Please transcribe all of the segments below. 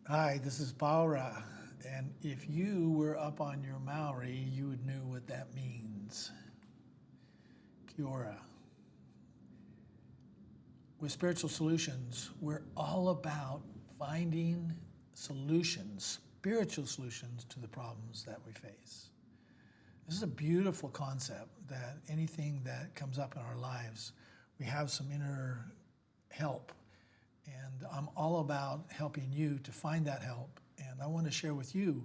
Hi, this is Paora, and if you were up on your Maori, you would know what that means. Kia ora. With spiritual solutions, we're all about finding solutions, spiritual solutions to the problems that we face. This is a beautiful concept that anything that comes up in our lives, we have some inner help. And I'm all about helping you to find that help. And I want to share with you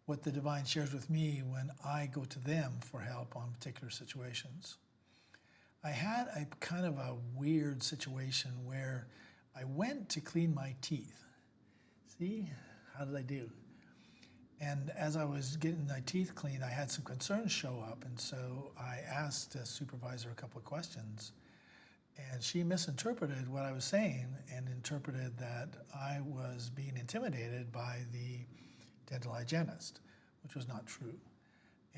what the divine shares with me when I go to them for help on particular situations. I had a kind of a weird situation where I went to clean my teeth. See, how did I do? And as I was getting my teeth cleaned, I had some concerns show up. And so I asked the supervisor a couple of questions. And she misinterpreted what I was saying and interpreted that I was being intimidated by the dental hygienist, which was not true.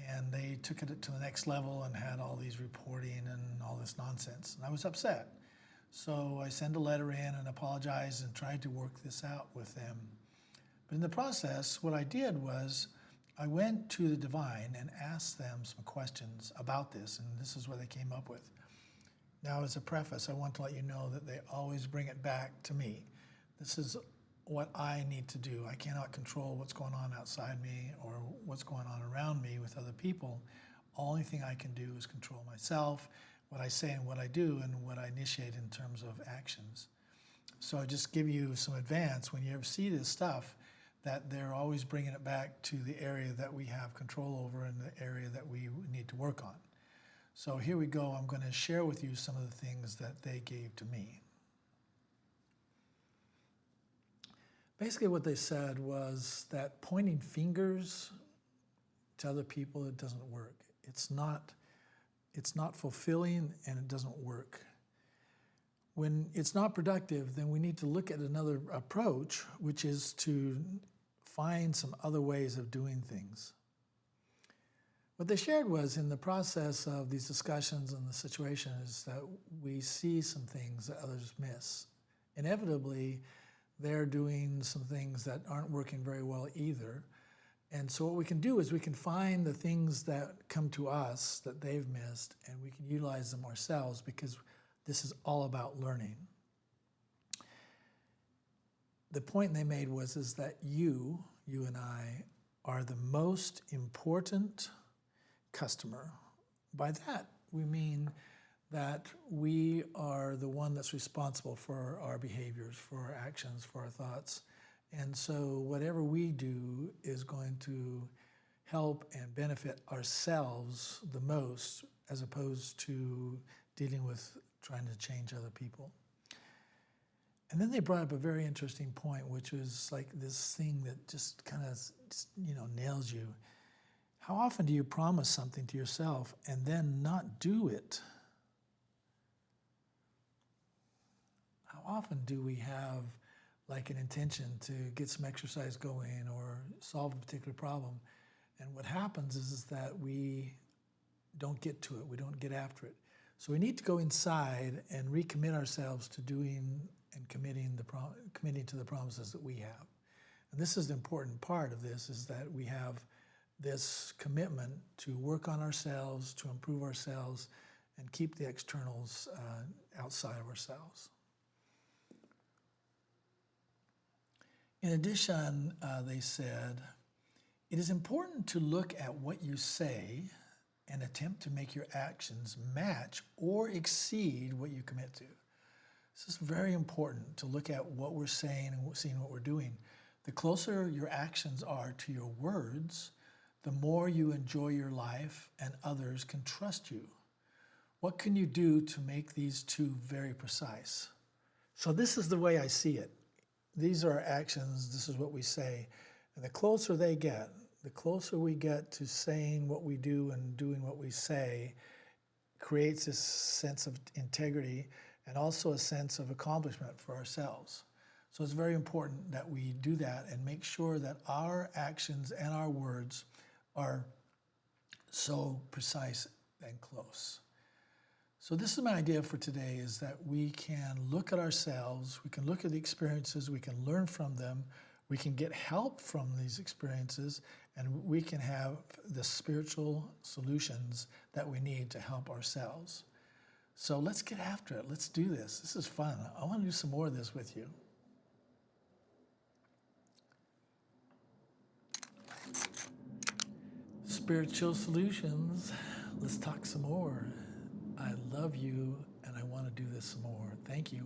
And they took it to the next level and had all these reporting and all this nonsense. And I was upset. So I sent a letter in and apologized and tried to work this out with them. But in the process, what I did was I went to the divine and asked them some questions about this, and this is what they came up with. Now, as a preface, I want to let you know that they always bring it back to me. This is what I need to do. I cannot control what's going on outside me or what's going on around me with other people. Only thing I can do is control myself, what I say and what I do, and what I initiate in terms of actions. So I just give you some advance when you ever see this stuff, that they're always bringing it back to the area that we have control over and the area that we need to work on. So here we go. I'm going to share with you some of the things that they gave to me. Basically what they said was that pointing fingers to other people, it doesn't work. It's not fulfilling, and it doesn't work. When it's not productive, then we need to look at another approach, which is to find some other ways of doing things. What they shared was, in the process of these discussions and the situation, is that we see some things that others miss. Inevitably, they're doing some things that aren't working very well either. And so what we can do is we can find the things that come to us that they've missed, and we can utilize them ourselves, because this is all about learning. The point they made is that you and I, are the most important customer. By that, we mean that we are the one that's responsible for our behaviors, for our actions, for our thoughts. And so whatever we do is going to help and benefit ourselves the most, as opposed to dealing with trying to change other people. And then they brought up a very interesting point, which was like this thing that just kind of nails you. How often do you promise something to yourself and then not do it? How often do we have like an intention to get some exercise going or solve a particular problem, and what happens is that we don't get to it, we don't get after it. So we need to go inside and recommit ourselves to doing and committing to the promises that we have. And this is the important part of this, is that we have this commitment to work on ourselves, to improve ourselves, and keep the externals outside of ourselves. In addition, they said, it is important to look at what you say and attempt to make your actions match or exceed what you commit to. This is very important, to look at what we're saying and seeing what we're doing. The closer your actions are to your words, the more you enjoy your life and others can trust you. What can you do to make these two very precise? So this is the way I see it. These are our actions, this is what we say. And the closer they get, the closer we get to saying what we do and doing what we say, creates this sense of integrity and also a sense of accomplishment for ourselves. So it's very important that we do that and make sure that our actions and our words are so precise and close. So this is my idea for today, is that we can look at ourselves, we can look at the experiences, we can learn from them, We can get help from these experiences, and we can have the spiritual solutions that we need to help ourselves. So let's get after it. Let's do this. This is fun. I want to do some more of this with you. Spiritual solutions. Let's talk some more. I love you, and I want to do this some more. Thank you.